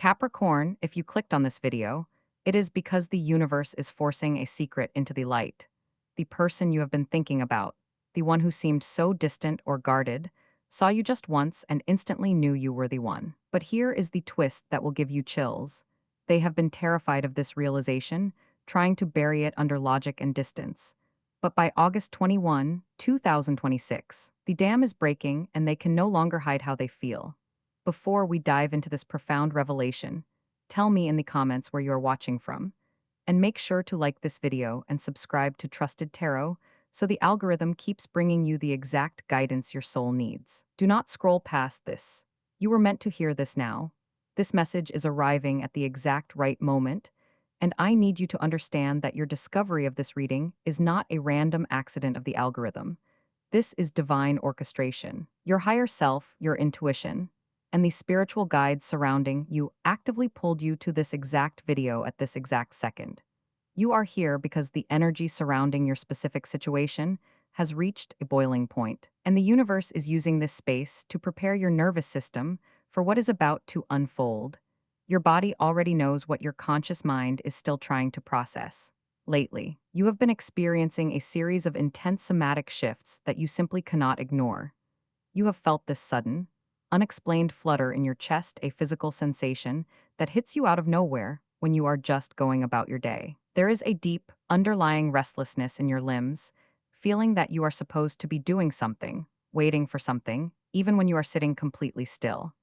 Capricorn, if you clicked on this video, it is because the universe is forcing a secret into the light. The person you have been thinking about, the one who seemed so distant or guarded, saw you just once and instantly knew you were the one. But here is the twist that will give you chills. They have been terrified of this realization, trying to bury it under logic and distance. But by August 21, 2026, the dam is breaking and they can no longer hide how they feel. Before we dive into this profound revelation, tell me in the comments where you are watching from. And make sure to like this video and subscribe to Trusted Tarot so the algorithm keeps bringing you the exact guidance your soul needs. Do not scroll past this. You were meant to hear this now. This message is arriving at the exact right moment, and I need you to understand that your discovery of this reading is not a random accident of the algorithm. This is divine orchestration. Your higher self, your intuition, and the spiritual guides surrounding you actively pulled you to this exact video at this exact second. You are here because the energy surrounding your specific situation has reached a boiling point, and the universe is using this space to prepare your nervous system for what is about to unfold. Your body already knows what your conscious mind is still trying to process. Lately, you have been experiencing a series of intense somatic shifts that you simply cannot ignore. You have felt this sudden, unexplained flutter in your chest, a physical sensation that hits you out of nowhere when you are just going about your day. There is a deep, underlying restlessness in your limbs, feeling that you are supposed to be doing something, waiting for something, even when you are sitting completely still.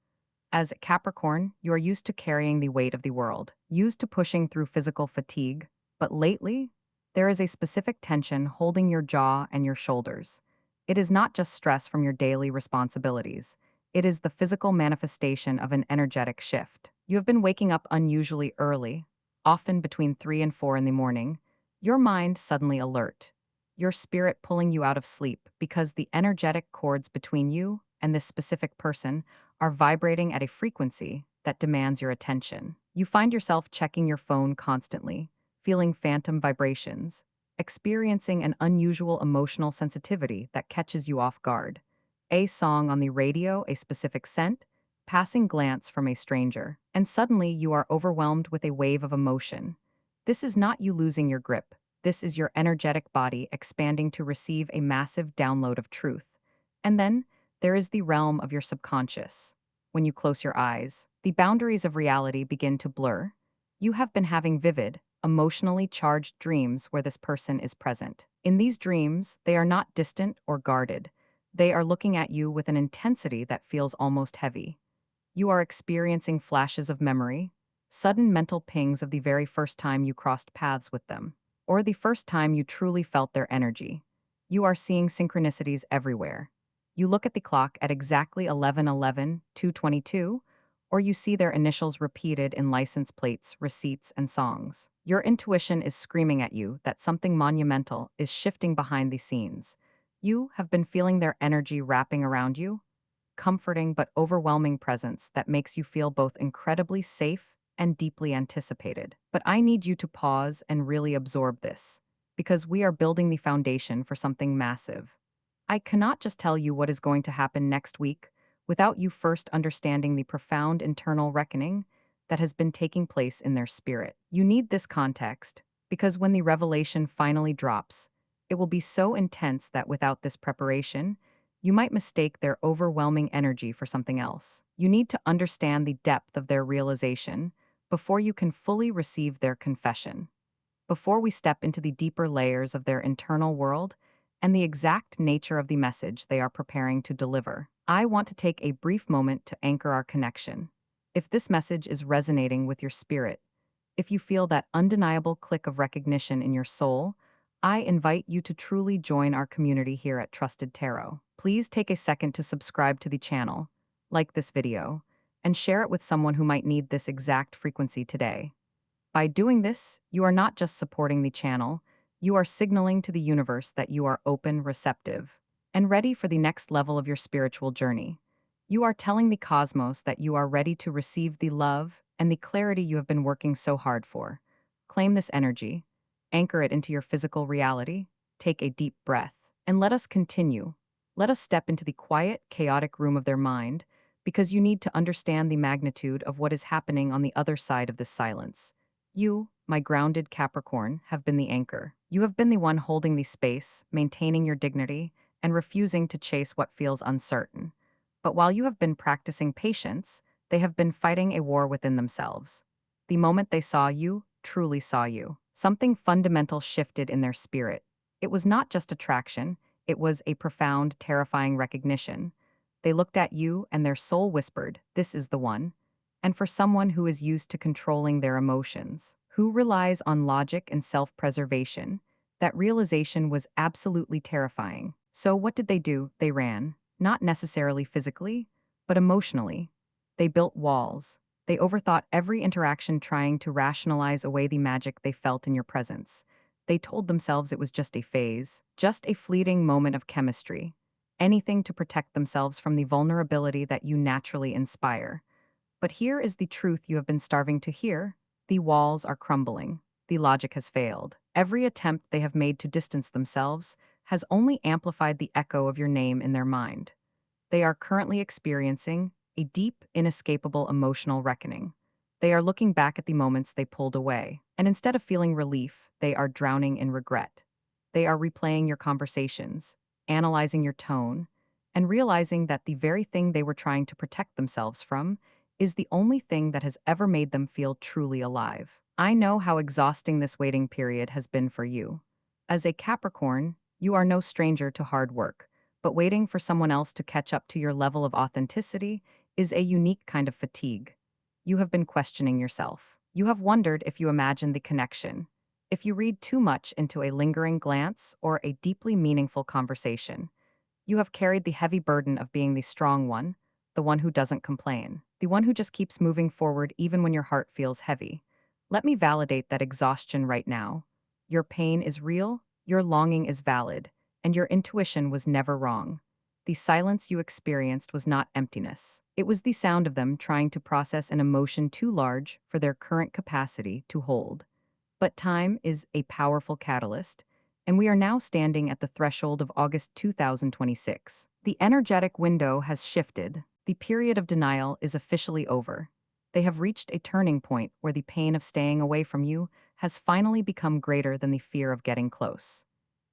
As Capricorn, you are used to carrying the weight of the world, used to pushing through physical fatigue, but lately, there is a specific tension holding your jaw and your shoulders. It is not just stress from your daily responsibilities. It is the physical manifestation of an energetic shift. You have been waking up unusually early, often between 3 and 4 in the morning, your mind suddenly alert, your spirit pulling you out of sleep because the energetic cords between you and this specific person are vibrating at a frequency that demands your attention. You find yourself checking your phone constantly, feeling phantom vibrations, experiencing an unusual emotional sensitivity that catches you off guard. A song on the radio, a specific scent, passing glance from a stranger, and suddenly you are overwhelmed with a wave of emotion. This is not you losing your grip. This is your energetic body expanding to receive a massive download of truth. And then, there is the realm of your subconscious. When you close your eyes, the boundaries of reality begin to blur. You have been having vivid, emotionally charged dreams where this person is present. In these dreams, they are not distant or guarded. They are looking at you with an intensity that feels almost heavy. You are experiencing flashes of memory, sudden mental pings of the very first time you crossed paths with them, or the first time you truly felt their energy. You are seeing synchronicities everywhere. You look at the clock at exactly 11:11, 2:22, or you see their initials repeated in license plates, receipts, and songs. Your intuition is screaming at you that something monumental is shifting behind the scenes. You have been feeling their energy wrapping around you, comforting but overwhelming presence that makes you feel both incredibly safe and deeply anticipated. But I need you to pause and really absorb this, because we are building the foundation for something massive. I cannot just tell you what is going to happen next week without you first understanding the profound internal reckoning that has been taking place in their spirit. You need this context, because when the revelation finally drops, it will be so intense that without this preparation, you might mistake their overwhelming energy for something else. You need to understand the depth of their realization before you can fully receive their confession. Before we step into the deeper layers of their internal world and the exact nature of the message they are preparing to deliver, I want to take a brief moment to anchor our connection. If this message is resonating with your spirit, if you feel that undeniable click of recognition in your soul, I invite you to truly join our community here at Trusted Tarot. Please take a second to subscribe to the channel, like this video, and share it with someone who might need this exact frequency today. By doing this, you are not just supporting the channel, you are signaling to the universe that you are open, receptive, and ready for the next level of your spiritual journey. You are telling the cosmos that you are ready to receive the love and the clarity you have been working so hard for. Claim this energy, anchor it into your physical reality, take a deep breath, and let us continue. Let us step into the quiet, chaotic room of their mind, because you need to understand the magnitude of what is happening on the other side of this silence. You, my grounded Capricorn, have been the anchor. You have been the one holding the space, maintaining your dignity, and refusing to chase what feels uncertain. But while you have been practicing patience, they have been fighting a war within themselves. The moment they saw you, truly saw you, something fundamental shifted in their spirit. It was not just attraction, it was a profound, terrifying recognition. They looked at you and their soul whispered, "This is the one." And for someone who is used to controlling their emotions, who relies on logic and self-preservation, that realization was absolutely terrifying. So what did they do? They ran. Not necessarily physically, but emotionally. They built walls. They overthought every interaction, trying to rationalize away the magic they felt in your presence. They told themselves it was just a phase, just a fleeting moment of chemistry. Anything to protect themselves from the vulnerability that you naturally inspire. But here is the truth you have been starving to hear. The walls are crumbling. The logic has failed. Every attempt they have made to distance themselves has only amplified the echo of your name in their mind. They are currently experiencing a deep, inescapable emotional reckoning. They are looking back at the moments they pulled away, and instead of feeling relief, they are drowning in regret. They are replaying your conversations, analyzing your tone, and realizing that the very thing they were trying to protect themselves from is the only thing that has ever made them feel truly alive. I know how exhausting this waiting period has been for you. As a Capricorn, you are no stranger to hard work, but waiting for someone else to catch up to your level of authenticity is a unique kind of fatigue. You have been questioning yourself. You have wondered if you imagined the connection, if you read too much into a lingering glance or a deeply meaningful conversation. You have carried the heavy burden of being the strong one, the one who doesn't complain, the one who just keeps moving forward even when your heart feels heavy. Let me validate that exhaustion right now. Your pain is real, your longing is valid, and your intuition was never wrong. The silence you experienced was not emptiness. It was the sound of them trying to process an emotion too large for their current capacity to hold. But time is a powerful catalyst, and we are now standing at the threshold of August 2026. The energetic window has shifted. The period of denial is officially over. They have reached a turning point where the pain of staying away from you has finally become greater than the fear of getting close.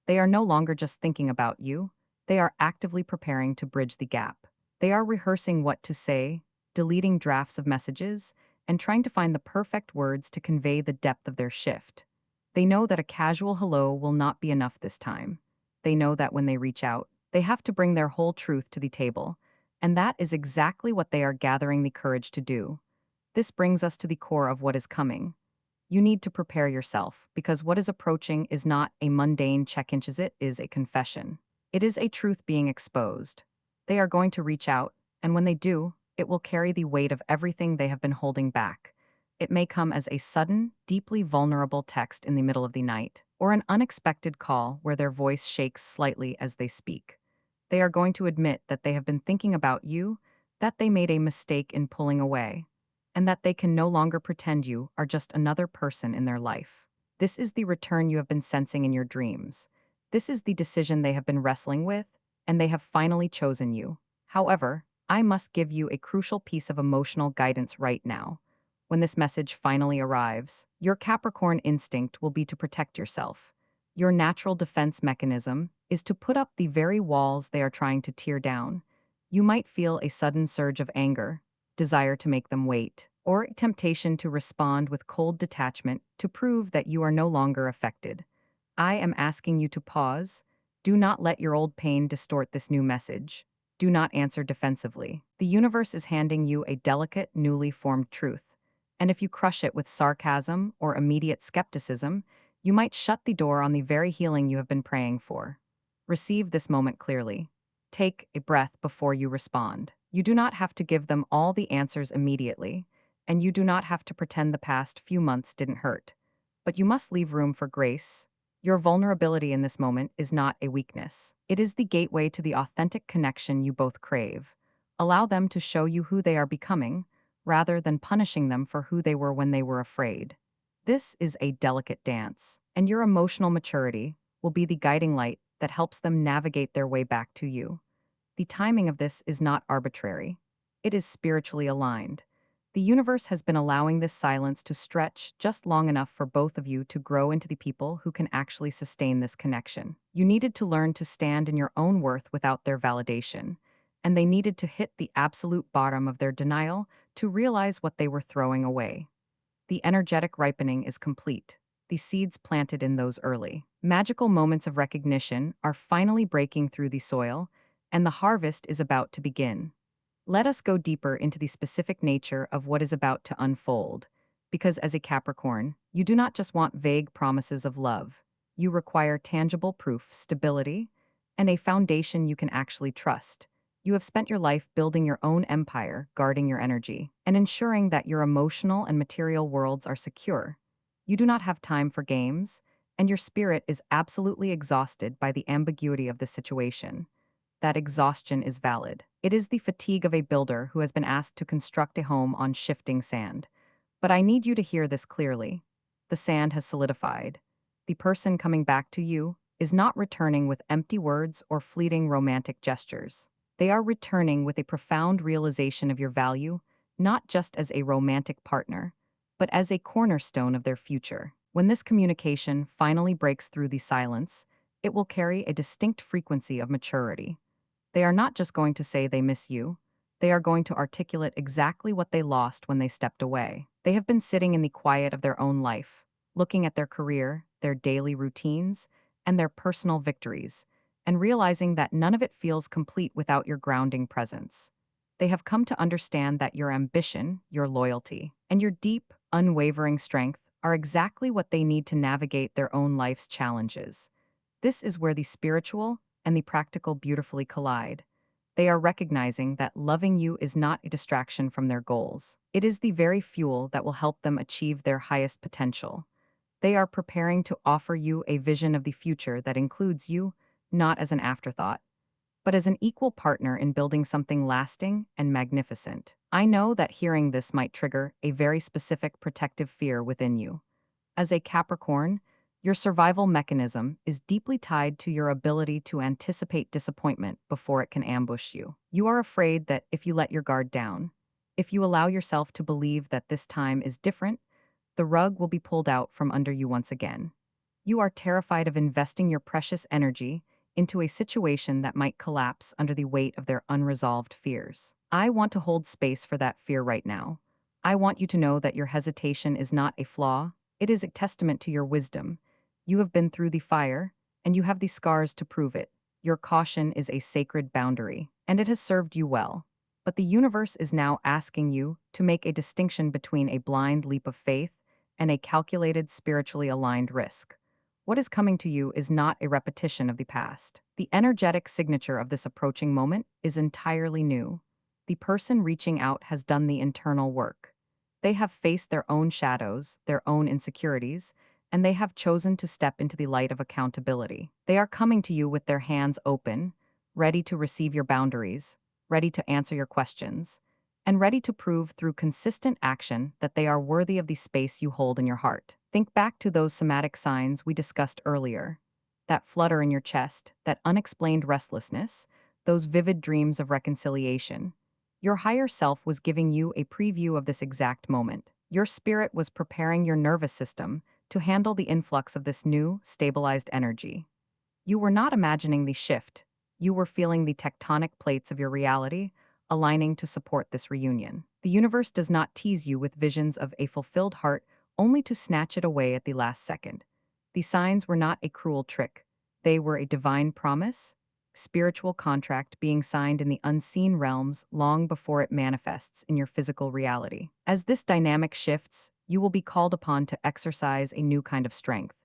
They are no longer just thinking about you, they are actively preparing to bridge the gap. They are rehearsing what to say, deleting drafts of messages, and trying to find the perfect words to convey the depth of their shift. They know that a casual hello will not be enough this time. They know that when they reach out, they have to bring their whole truth to the table, and that is exactly what they are gathering the courage to do. This brings us to the core of what is coming. You need to prepare yourself, because what is approaching is not a mundane check-in, it is a confession. It is a truth being exposed. They are going to reach out, and when they do, it will carry the weight of everything they have been holding back. It may come as a sudden, deeply vulnerable text in the middle of the night, or an unexpected call where their voice shakes slightly as they speak. They are going to admit that they have been thinking about you, that they made a mistake in pulling away, and that they can no longer pretend you are just another person in their life. This is the return you have been sensing in your dreams. This is the decision they have been wrestling with, and they have finally chosen you. However, I must give you a crucial piece of emotional guidance right now. When this message finally arrives, your Capricorn instinct will be to protect yourself. Your natural defense mechanism is to put up the very walls they are trying to tear down. You might feel a sudden surge of anger, desire to make them wait, or temptation to respond with cold detachment to prove that you are no longer affected. I am asking you to pause. Do not let your old pain distort this new message. Do not answer defensively. The universe is handing you a delicate, newly formed truth. And if you crush it with sarcasm or immediate skepticism, you might shut the door on the very healing you have been praying for. Receive this moment clearly. Take a breath before you respond. You do not have to give them all the answers immediately, and you do not have to pretend the past few months didn't hurt. But you must leave room for grace. Your vulnerability in this moment is not a weakness. It is the gateway to the authentic connection you both crave. Allow them to show you who they are becoming, rather than punishing them for who they were when they were afraid. This is a delicate dance, and your emotional maturity will be the guiding light that helps them navigate their way back to you. The timing of this is not arbitrary. It is spiritually aligned. The universe has been allowing this silence to stretch just long enough for both of you to grow into the people who can actually sustain this connection. You needed to learn to stand in your own worth without their validation, and they needed to hit the absolute bottom of their denial to realize what they were throwing away. The energetic ripening is complete. The seeds planted in those early, magical moments of recognition are finally breaking through the soil, and the harvest is about to begin. Let us go deeper into the specific nature of what is about to unfold, because as a Capricorn, you do not just want vague promises of love. You require tangible proof, stability, and a foundation you can actually trust. You have spent your life building your own empire, guarding your energy, and ensuring that your emotional and material worlds are secure. You do not have time for games, and your spirit is absolutely exhausted by the ambiguity of the situation. That exhaustion is valid. It is the fatigue of a builder who has been asked to construct a home on shifting sand. But I need you to hear this clearly. The sand has solidified. The person coming back to you is not returning with empty words or fleeting romantic gestures. They are returning with a profound realization of your value, not just as a romantic partner, but as a cornerstone of their future. When this communication finally breaks through the silence, it will carry a distinct frequency of maturity. They are not just going to say they miss you, they are going to articulate exactly what they lost when they stepped away. They have been sitting in the quiet of their own life, looking at their career, their daily routines, and their personal victories, and realizing that none of it feels complete without your grounding presence. They have come to understand that your ambition, your loyalty, and your deep, unwavering strength are exactly what they need to navigate their own life's challenges. This is where the spiritual and the practical beautifully collide. They are recognizing that loving you is not a distraction from their goals. It is the very fuel that will help them achieve their highest potential. They are preparing to offer you a vision of the future that includes you, not as an afterthought, but as an equal partner in building something lasting and magnificent. I know that hearing this might trigger a very specific protective fear within you. As a Capricorn, your survival mechanism is deeply tied to your ability to anticipate disappointment before it can ambush you. You are afraid that if you let your guard down, if you allow yourself to believe that this time is different, the rug will be pulled out from under you once again. You are terrified of investing your precious energy into a situation that might collapse under the weight of their unresolved fears. I want to hold space for that fear right now. I want you to know that your hesitation is not a flaw, it is a testament to your wisdom. You have been through the fire, and you have the scars to prove it. Your caution is a sacred boundary, and it has served you well. But the universe is now asking you to make a distinction between a blind leap of faith and a calculated, spiritually aligned risk. What is coming to you is not a repetition of the past. The energetic signature of this approaching moment is entirely new. The person reaching out has done the internal work. They have faced their own shadows, their own insecurities, and they have chosen to step into the light of accountability. They are coming to you with their hands open, ready to receive your boundaries, ready to answer your questions, and ready to prove through consistent action that they are worthy of the space you hold in your heart. Think back to those somatic signs we discussed earlier. That flutter in your chest, that unexplained restlessness, those vivid dreams of reconciliation. Your higher self was giving you a preview of this exact moment. Your spirit was preparing your nervous system to handle the influx of this new, stabilized energy. You were not imagining the shift. You were feeling the tectonic plates of your reality aligning to support this reunion. The universe does not tease you with visions of a fulfilled heart only to snatch it away at the last second. The signs were not a cruel trick. They were a divine promise, spiritual contract being signed in the unseen realms long before it manifests in your physical reality. As this dynamic shifts, you will be called upon to exercise a new kind of strength.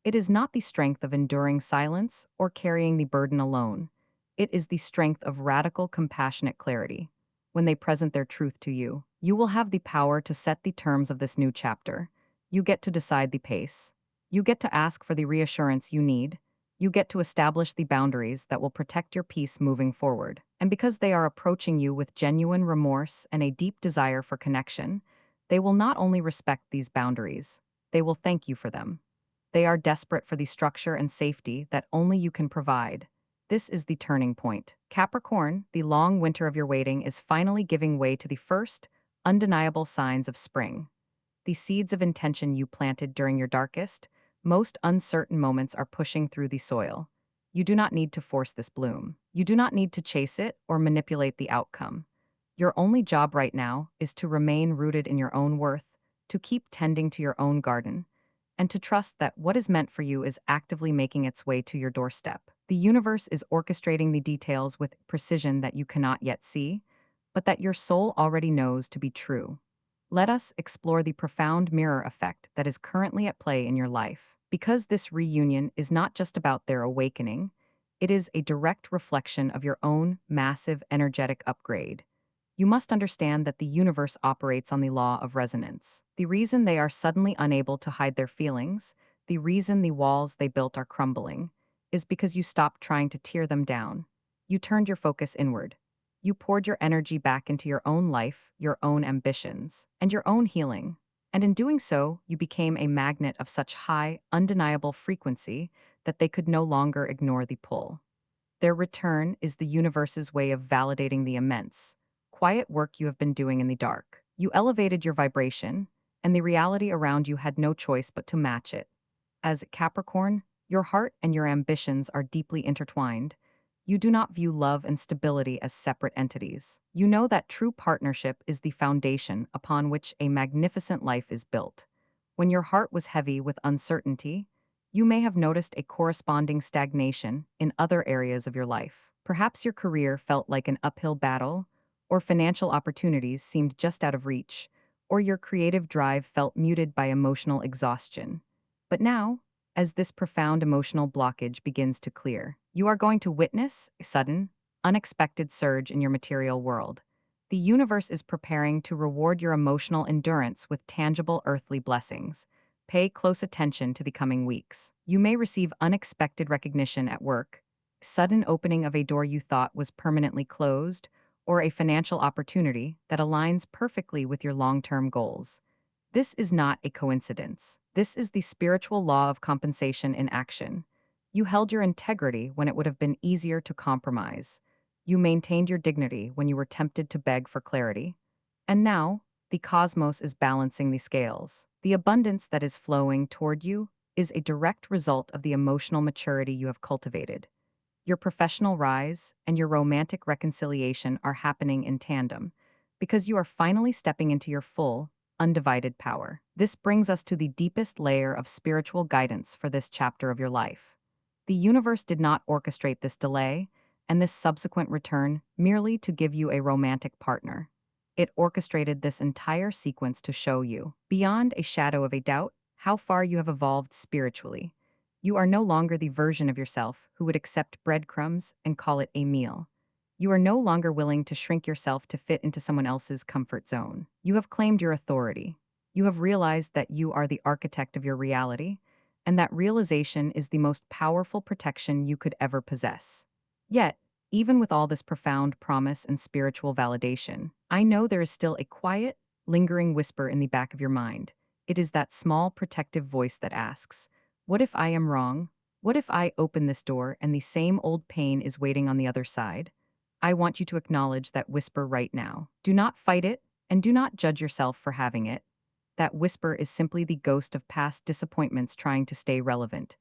It is not the strength of enduring silence or carrying the burden alone. It is the strength of radical, compassionate clarity. When they present their truth to you, you will have the power to set the terms of this new chapter. You get to decide the pace. You get to ask for the reassurance you need. You get to establish the boundaries that will protect your peace moving forward. And because they are approaching you with genuine remorse and a deep desire for connection, they will not only respect these boundaries, they will thank you for them. They are desperate for the structure and safety that only you can provide. This is the turning point. Capricorn, the long winter of your waiting is finally giving way to the first, undeniable signs of spring. The seeds of intention you planted during your darkest, most uncertain moments are pushing through the soil. You do not need to force this bloom. You do not need to chase it or manipulate the outcome. Your only job right now is to remain rooted in your own worth, to keep tending to your own garden, and to trust that what is meant for you is actively making its way to your doorstep. The universe is orchestrating the details with precision that you cannot yet see, but that your soul already knows to be true. Let us explore the profound mirror effect that is currently at play in your life. Because this reunion is not just about their awakening, it is a direct reflection of your own massive energetic upgrade. You must understand that the universe operates on the law of resonance. The reason they are suddenly unable to hide their feelings, the reason the walls they built are crumbling, is because you stopped trying to tear them down. You turned your focus inward. You poured your energy back into your own life, your own ambitions, and your own healing. And in doing so, you became a magnet of such high, undeniable frequency that they could no longer ignore the pull. Their return is the universe's way of validating the immense, quiet work you have been doing in the dark. You elevated your vibration, and the reality around you had no choice but to match it. As Capricorn, your heart and your ambitions are deeply intertwined. You do not view love and stability as separate entities. You know that true partnership is the foundation upon which a magnificent life is built. When your heart was heavy with uncertainty, you may have noticed a corresponding stagnation in other areas of your life. Perhaps your career felt like an uphill battle, or financial opportunities seemed just out of reach, or your creative drive felt muted by emotional exhaustion. But now, as this profound emotional blockage begins to clear, you are going to witness a sudden, unexpected surge in your material world. The universe is preparing to reward your emotional endurance with tangible earthly blessings. Pay close attention to the coming weeks. You may receive unexpected recognition at work, sudden opening of a door you thought was permanently closed, or a financial opportunity that aligns perfectly with your long-term goals. This is not a coincidence. This is the spiritual law of compensation in action. You held your integrity when it would have been easier to compromise. You maintained your dignity when you were tempted to beg for clarity. And now, the cosmos is balancing the scales. The abundance that is flowing toward you is a direct result of the emotional maturity you have cultivated. Your professional rise and your romantic reconciliation are happening in tandem because you are finally stepping into your full, undivided power. This brings us to the deepest layer of spiritual guidance for this chapter of your life. The universe did not orchestrate this delay and this subsequent return merely to give you a romantic partner. It orchestrated this entire sequence to show you, beyond a shadow of a doubt, how far you have evolved spiritually. You are no longer the version of yourself who would accept breadcrumbs and call it a meal. You are no longer willing to shrink yourself to fit into someone else's comfort zone. You have claimed your authority. You have realized that you are the architect of your reality, and that realization is the most powerful protection you could ever possess. Yet, even with all this profound promise and spiritual validation, I know there is still a quiet, lingering whisper in the back of your mind. It is that small protective voice that asks, what if I am wrong? What if I open this door and the same old pain is waiting on the other side? I want you to acknowledge that whisper right now. Do not fight it, and do not judge yourself for having it. That whisper is simply the ghost of past disappointments trying to stay relevant.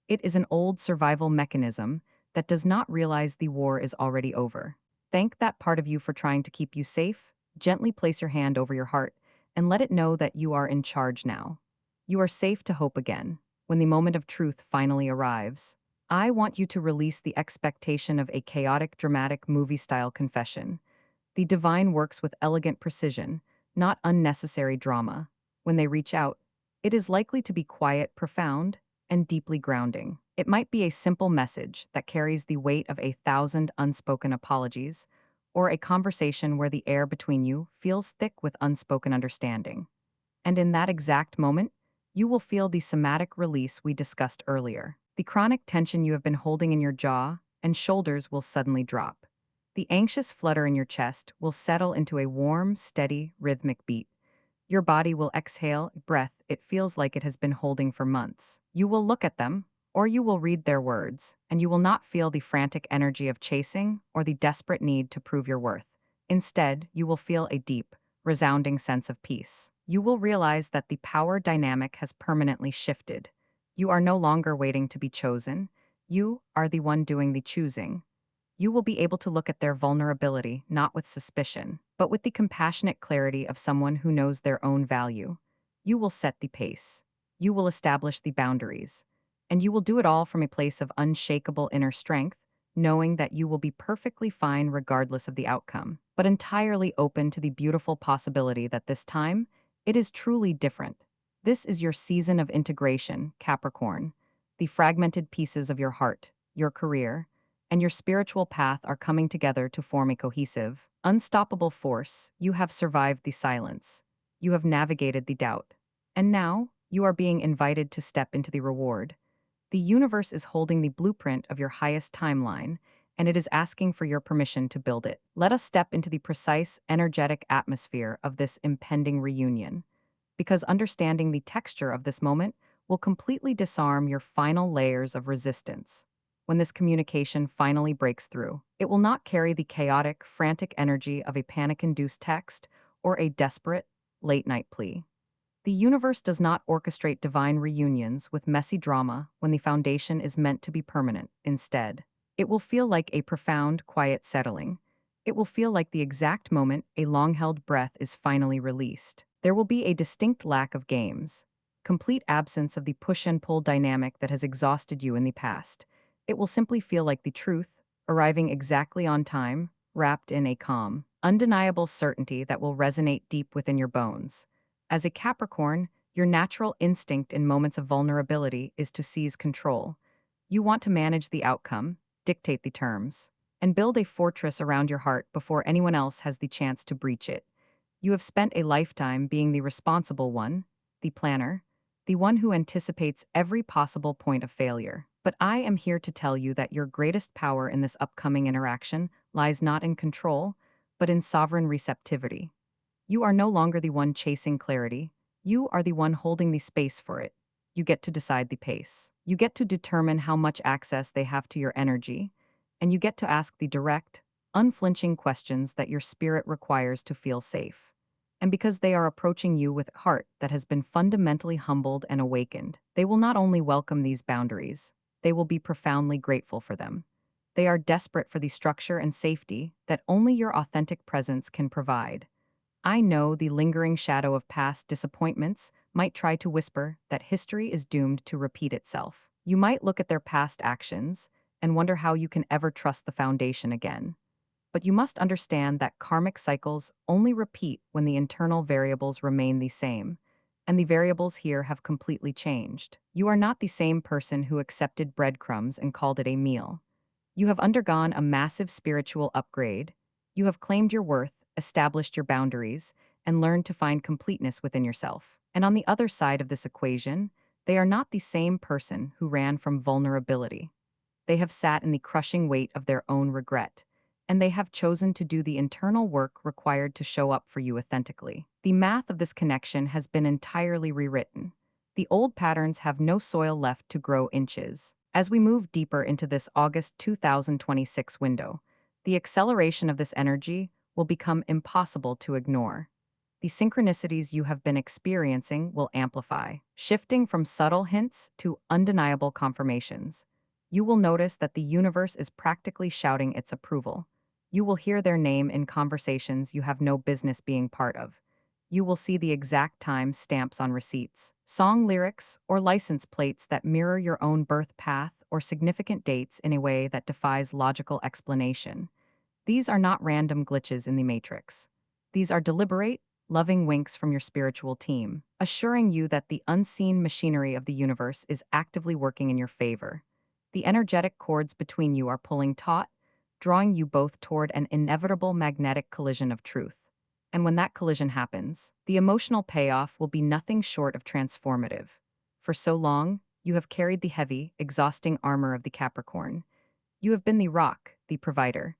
It is an old survival mechanism that does not realize the war is already over. Thank that part of you for trying to keep you safe. Gently place your hand over your heart and let it know that you are in charge now. You are safe to hope again. When the moment of truth finally arrives, I want you to release the expectation of a chaotic, dramatic, movie-style confession. The divine works with elegant precision, not unnecessary drama. When they reach out, it is likely to be quiet, profound, and deeply grounding. It might be a simple message that carries the weight of 1,000 unspoken apologies, or a conversation where the air between you feels thick with unspoken understanding. And in that exact moment, you will feel the somatic release we discussed earlier. The chronic tension you have been holding in your jaw and shoulders will suddenly drop. The anxious flutter in your chest will settle into a warm, steady, rhythmic beat. Your body will exhale a breath it feels like it has been holding for months. You will look at them, Or you will read their words, and you will not feel the frantic energy of chasing or the desperate need to prove your worth. Instead, you will feel a deep, resounding sense of peace. You will realize that the power dynamic has permanently shifted. You are no longer waiting to be chosen. You are the one doing the choosing. You will be able to look at their vulnerability not with suspicion, but with the compassionate clarity of someone who knows their own value. You will set the pace. You will establish the boundaries. And you will do it all from a place of unshakable inner strength, knowing that you will be perfectly fine regardless of the outcome, but entirely open to the beautiful possibility that this time, it is truly different. This is your season of integration, Capricorn. The fragmented pieces of your heart, your career, and your spiritual path are coming together to form a cohesive, unstoppable force. You have survived the silence. You have navigated the doubt. And now, you are being invited to step into the reward. The universe is holding the blueprint of your highest timeline, and it is asking for your permission to build it. Let us step into the precise, energetic atmosphere of this impending reunion, because understanding the texture of this moment will completely disarm your final layers of resistance. When this communication finally breaks through, it will not carry the chaotic, frantic energy of a panic-induced text or a desperate, late-night plea. The universe does not orchestrate divine reunions with messy drama when the foundation is meant to be permanent. Instead, it will feel like a profound, quiet settling. It will feel like the exact moment a long-held breath is finally released. There will be a distinct lack of games, complete absence of the push and pull dynamic that has exhausted you in the past. It will simply feel like the truth, arriving exactly on time, wrapped in a calm, undeniable certainty that will resonate deep within your bones. As a Capricorn, your natural instinct in moments of vulnerability is to seize control. You want to manage the outcome, dictate the terms, and build a fortress around your heart before anyone else has the chance to breach it. You have spent a lifetime being the responsible one, the planner, the one who anticipates every possible point of failure. But I am here to tell you that your greatest power in this upcoming interaction lies not in control, but in sovereign receptivity. You are no longer the one chasing clarity. You are the one holding the space for it. You get to decide the pace. You get to determine how much access they have to your energy. And you get to ask the direct, unflinching questions that your spirit requires to feel safe. And because they are approaching you with a heart that has been fundamentally humbled and awakened, they will not only welcome these boundaries, they will be profoundly grateful for them. They are desperate for the structure and safety that only your authentic presence can provide. I know the lingering shadow of past disappointments might try to whisper that history is doomed to repeat itself. You might look at their past actions and wonder how you can ever trust the foundation again. But you must understand that karmic cycles only repeat when the internal variables remain the same, and the variables here have completely changed. You are not the same person who accepted breadcrumbs and called it a meal. You have undergone a massive spiritual upgrade. You have claimed your worth, established your boundaries, and learned to find completeness within yourself. And on the other side of this equation, they are not the same person who ran from vulnerability. They have sat in the crushing weight of their own regret, and they have chosen to do the internal work required to show up for you authentically. The math of this connection has been entirely rewritten. The old patterns have no soil left to grow inches. As we move deeper into this August 2026 window, the acceleration of this energy will become impossible to ignore. The synchronicities you have been experiencing will amplify, shifting from subtle hints to undeniable confirmations. You will notice that the universe is practically shouting its approval. You will hear their name in conversations you have no business being part of. You will see the exact time stamps on receipts, song lyrics, or license plates that mirror your own birth path or significant dates in a way that defies logical explanation. These are not random glitches in the matrix. These are deliberate, loving winks from your spiritual team, assuring you that the unseen machinery of the universe is actively working in your favor. The energetic cords between you are pulling taut, drawing you both toward an inevitable magnetic collision of truth. And when that collision happens, the emotional payoff will be nothing short of transformative. For so long, you have carried the heavy, exhausting armor of the Capricorn. You have been the rock, the provider,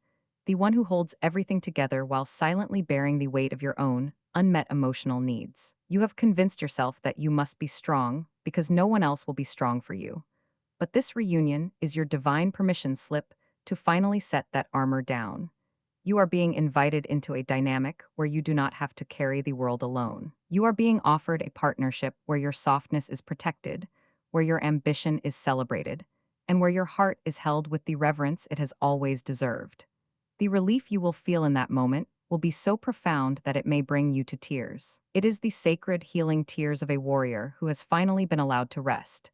the one who holds everything together while silently bearing the weight of your own, unmet emotional needs. You have convinced yourself that you must be strong because no one else will be strong for you. But this reunion is your divine permission slip to finally set that armor down. You are being invited into a dynamic where you do not have to carry the world alone. You are being offered a partnership where your softness is protected, where your ambition is celebrated, and where your heart is held with the reverence it has always deserved. The relief you will feel in that moment will be so profound that it may bring you to tears. It is the sacred, healing tears of a warrior who has finally been allowed to rest.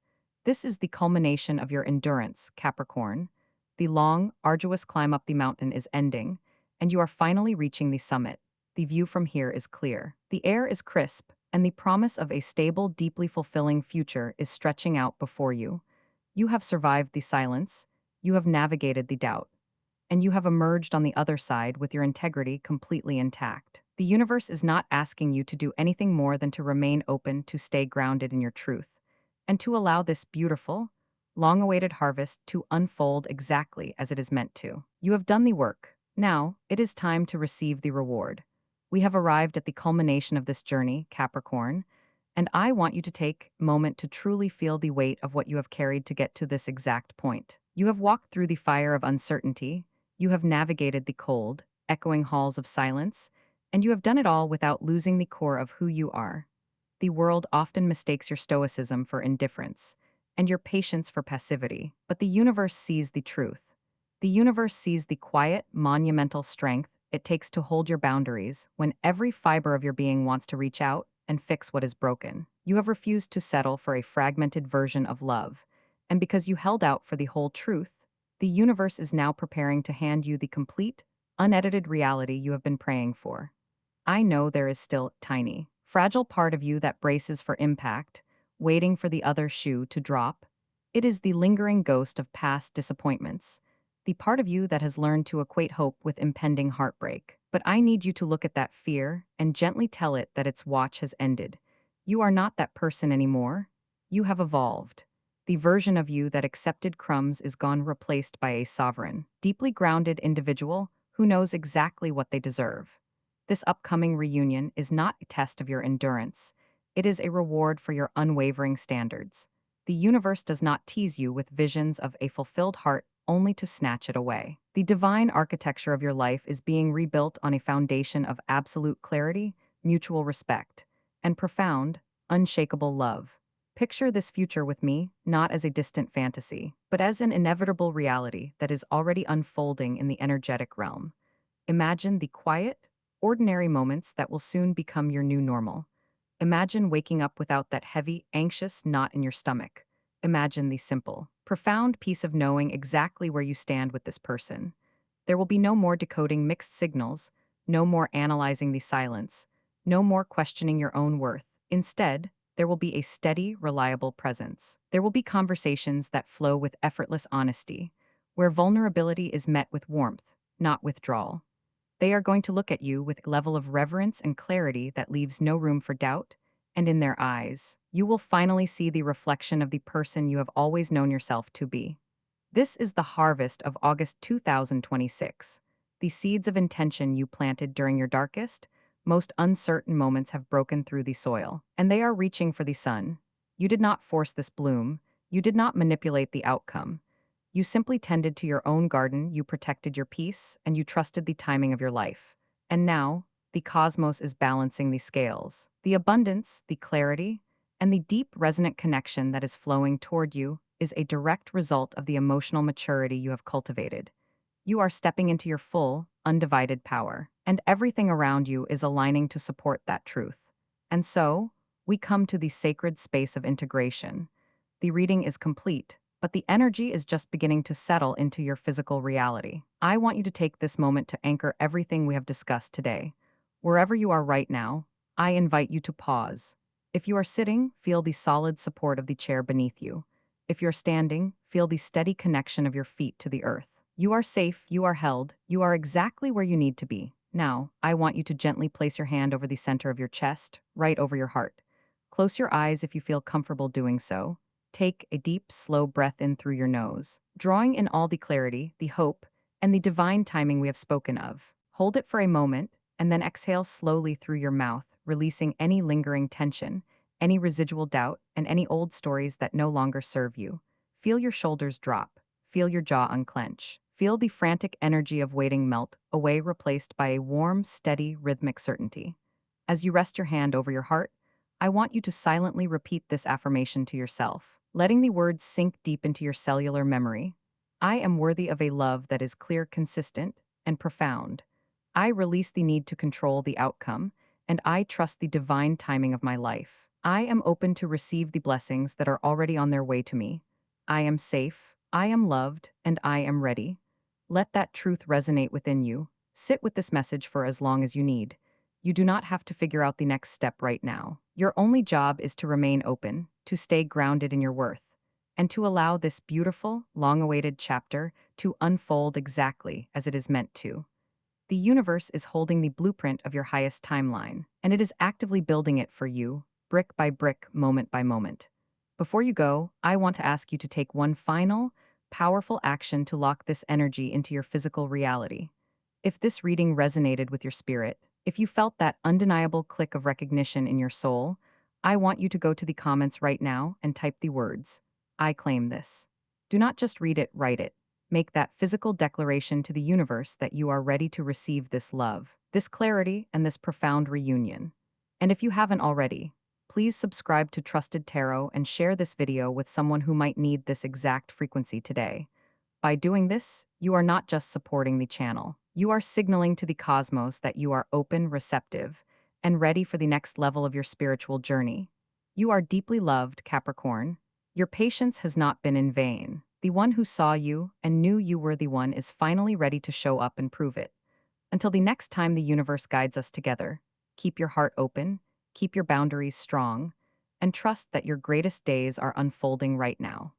This is the culmination of your endurance, Capricorn. The long, arduous climb up the mountain is ending, and you are finally reaching the summit. The view from here is clear. The air is crisp, and the promise of a stable, deeply fulfilling future is stretching out before you. You have survived the silence, you have navigated the doubt, and you have emerged on the other side with your integrity completely intact. The universe is not asking you to do anything more than to remain open, to stay grounded in your truth, and to allow this beautiful, long awaited harvest to unfold exactly as it is meant to. You have done the work. Now, it is time to receive the reward. We have arrived at the culmination of this journey, Capricorn, and I want you to take a moment to truly feel the weight of what you have carried to get to this exact point. You have walked through the fire of uncertainty, you have navigated the cold, echoing halls of silence, and you have done it all without losing the core of who you are. The world often mistakes your stoicism for indifference, and your patience for passivity, but the universe sees the truth. The universe sees the quiet, monumental strength it takes to hold your boundaries when every fiber of your being wants to reach out and fix what is broken. You have refused to settle for a fragmented version of love, and because you held out for the whole truth, the universe is now preparing to hand you the complete, unedited reality you have been praying for. I know there is still a tiny, fragile part of you that braces for impact, waiting for the other shoe to drop. It is the lingering ghost of past disappointments, the part of you that has learned to equate hope with impending heartbreak. But I need you to look at that fear and gently tell it that its watch has ended. You are not that person anymore. You have evolved. The version of you that accepted crumbs is gone, replaced by a sovereign, deeply grounded individual who knows exactly what they deserve. This upcoming reunion is not a test of your endurance. It is a reward for your unwavering standards. The universe does not tease you with visions of a fulfilled heart only to snatch it away. The divine architecture of your life is being rebuilt on a foundation of absolute clarity, mutual respect, and profound, unshakable love. Picture this future with me, not as a distant fantasy, but as an inevitable reality that is already unfolding in the energetic realm. Imagine the quiet, ordinary moments that will soon become your new normal. Imagine waking up without that heavy, anxious knot in your stomach. Imagine the simple, profound peace of knowing exactly where you stand with this person. There will be no more decoding mixed signals, no more analyzing the silence, no more questioning your own worth. Instead, there will be a steady, reliable presence. There will be conversations that flow with effortless honesty, where vulnerability is met with warmth, not withdrawal. They are going to look at you with a level of reverence and clarity that leaves no room for doubt, and in their eyes, you will finally see the reflection of the person you have always known yourself to be. This is the harvest of August 2026. The seeds of intention you planted during your darkest, most uncertain moments have broken through the soil, and they are reaching for the sun. You did not force this bloom, you did not manipulate the outcome. You simply tended to your own garden, you protected your peace, and you trusted the timing of your life. And now, the cosmos is balancing the scales. The abundance, the clarity, and the deep resonant connection that is flowing toward you is a direct result of the emotional maturity you have cultivated. You are stepping into your full, undivided power, and everything around you is aligning to support that truth. And so, we come to the sacred space of integration. The reading is complete, but the energy is just beginning to settle into your physical reality. I want you to take this moment to anchor everything we have discussed today. Wherever you are right now, I invite you to pause. If you are sitting, feel the solid support of the chair beneath you. If you're standing, feel the steady connection of your feet to the earth. You are safe, you are held, you are exactly where you need to be. Now, I want you to gently place your hand over the center of your chest, right over your heart. Close your eyes if you feel comfortable doing so. Take a deep, slow breath in through your nose, drawing in all the clarity, the hope, and the divine timing we have spoken of. Hold it for a moment, and then exhale slowly through your mouth, releasing any lingering tension, any residual doubt, and any old stories that no longer serve you. Feel your shoulders drop. Feel your jaw unclench. Feel the frantic energy of waiting melt away, replaced by a warm, steady, rhythmic certainty. As you rest your hand over your heart, I want you to silently repeat this affirmation to yourself, letting the words sink deep into your cellular memory. I am worthy of a love that is clear, consistent, and profound. I release the need to control the outcome, and I trust the divine timing of my life. I am open to receive the blessings that are already on their way to me. I am safe, I am loved, and I am ready. Let that truth resonate within you. Sit with this message for as long as you need. You do not have to figure out the next step right now. Your only job is to remain open, to stay grounded in your worth, and to allow this beautiful, long-awaited chapter to unfold exactly as it is meant to. The universe is holding the blueprint of your highest timeline, and it is actively building it for you, brick by brick, moment by moment. Before you go, I want to ask you to take one final, powerful action to lock this energy into your physical reality. If this reading resonated with your spirit, if you felt that undeniable click of recognition in your soul, I want you to go to the comments right now and type the words, "I claim this." Do not just read it, write it. Make that physical declaration to the universe that you are ready to receive this love, this clarity, and this profound reunion. And if you haven't already, please subscribe to Trusted Tarot and share this video with someone who might need this exact frequency today. By doing this, you are not just supporting the channel. You are signaling to the cosmos that you are open, receptive, and ready for the next level of your spiritual journey. You are deeply loved, Capricorn. Your patience has not been in vain. The one who saw you and knew you were the one is finally ready to show up and prove it. Until the next time the universe guides us together, keep your heart open, keep your boundaries strong, and trust that your greatest days are unfolding right now.